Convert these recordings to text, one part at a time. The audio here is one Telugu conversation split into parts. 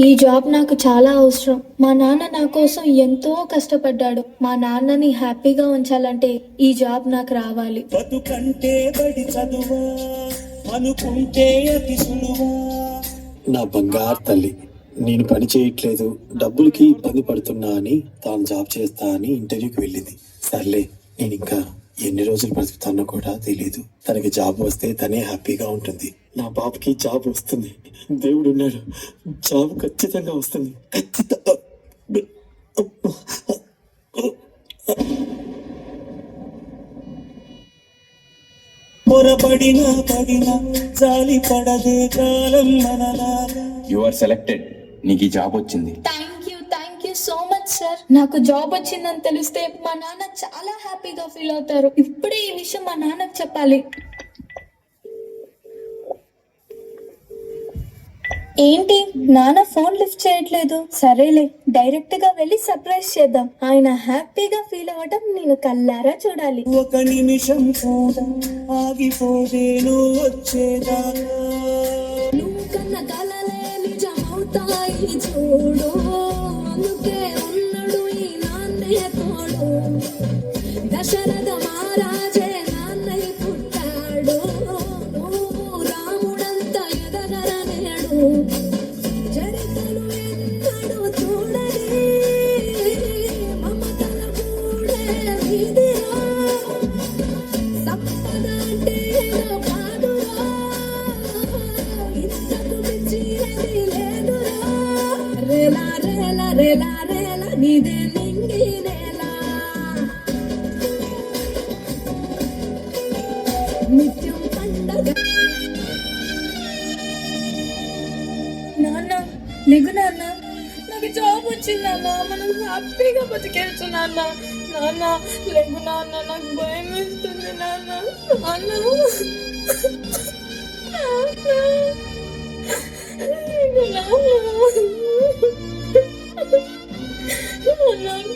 ఈ జాబ్ నాకు చాలా అవసరం. మా నాన్న నా కోసం ఎంతో కష్టపడ్డాడు. మా నాన్నని హ్యాపీగా ఉంచాలంటే ఈ జాబ్ నాకు రావాలి. బతుకంటే బడి చదువా అనుకుంటే అతి సులువా. నా బంగారు తల్లి నేను పని చేయట్లేదు, డబ్బులకి ఇబ్బంది పడుతున్నా అని తాను జాబ్ చేస్తా అని ఇంటర్వ్యూకి వెళ్ళింది. సర్లే, నేను ఇంకా ఎన్ని రోజులు బ్రతుకుతానో కూడా తెలీదు. తనకి జాబ్ వస్తే తనే హ్యాపీగా ఉంటుంది. నా బాబుకి జాబ్ వస్తుంది, దేవుడు ఉన్నాడు, జాబ్ ఖచ్చితంగా వస్తుంది. పొరపడినా పడినా జాలి పడదే కాలం మనలాగా. You are selected. నీకు ఈ జాబ్ వచ్చింది. Thank you so much sir. నాకు జాబ్ వచ్చిందని తెలిస్తే మా నాన్న చాలా హ్యాపీగా ఫీల్ అవుతారు. ఇప్పుడే ఈ విషయం మా నాన్నకు చెప్పాలి. ఏంటి నాన్న ఫోన్ లిఫ్ట్ చేయట్లేదు? సరేలే, డైరెక్ట్ గా వెళ్ళి సర్ప్రైజ్ చేద్దాం. ఆయన హ్యాపీగా ఫీల్ అవ్వడం నేను కల్లారా చూడాలి. ఒక నిమిషం కూడా ఆగిపోదేను వచ్చేదాకా. నువ్వు కన్న కలలే నిజమవుతాయి చూడు, అందుకే ఉన్నాడు ఈ నాన్నయ్య తోడు. దశరథ మహారాజే నాన్నయ్య పుట్టాడు, నువ్వు రాముడంత ఎదగరనేడు. చరిత్రను ఎన్నడూ చూడని మమతల కూడే వీధిలో, సంపద అంటే ఏదో కాదురా, ఇంతకు మించినది లేదురా. రేలా రేలా రేలా రేలా నీదే నింగి నేలా, నిత్యం పండగ. నాన్న లేగు నాన్న, నాకు జాబ్ వచ్చింది నాన్న, మనం హ్యాపీగా బతికేచ్చు నాన్న. నాన్న లేగు నాన్న, నాకు భయం వేస్తుంది నాన్న. నాన్న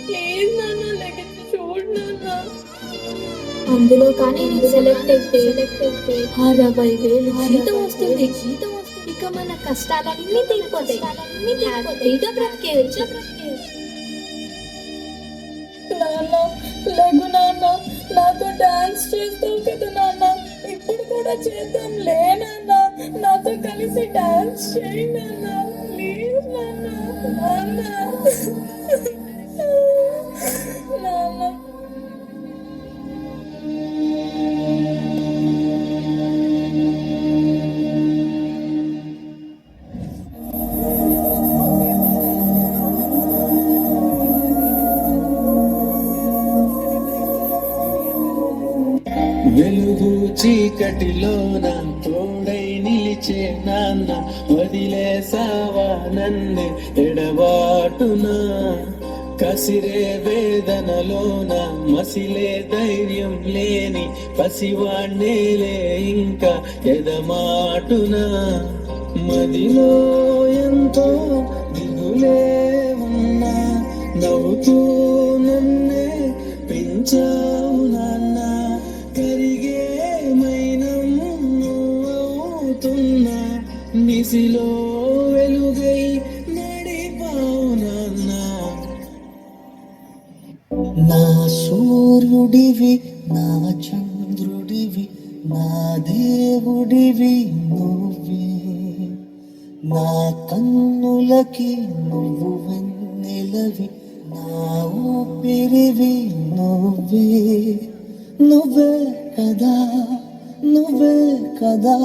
ప్లీజ్ నాన్న లెగెత్తి చూడు నాన్న. అందులో కానీ నేను సెలెక్ట్ అయితే 60,000 జీతం వస్తుంది. ఇక మన కష్టాలన్నీ తీరిపోతాయి, హ్యాపీగా బ్రతికేయచ్చు. నాన్న లేగు నాన్న, నాతో డాన్స్ చేస్తావు కదా నాన్న, ఇప్పుడు కూడా చేద్దాం లే నాన్న. నాతో కలిసి డాన్స్ చేయి నాన్న, ప్లీజ్ నాన్న. నాన్న నాన్న వెలుగు చీకటిలోన తోడై నిలిచే నాన్న, వదిలేసావా నన్నే ఎడబాటునా. కసిరే వేదనలోన మసిలే ధైర్యం లేని పసివాణ్ణేలే ఇంకా ఎదమాటునా. మదిలో ఎంతో దిగులే ఉన్నా, నవ్వుతూ నన్నే పెంచావు నాన్న. కరిగే మైనం నువ్వవుతున్నా, నిసిలో వెలుగై నడిపావు నాన్న. నా సూర్యుడివి, నా చంద్రుడివి, నా దేవుడివి నువ్వే. నా కన్నులకి నువ్వు వెన్నెలవి, నా ఊపిరివి నువ్వే. నువ్వే కదా, నువ్వే కదా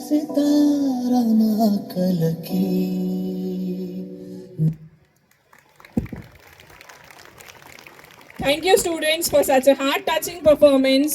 సితారా నా కలకి. Thank you students for such a heart-touching performance.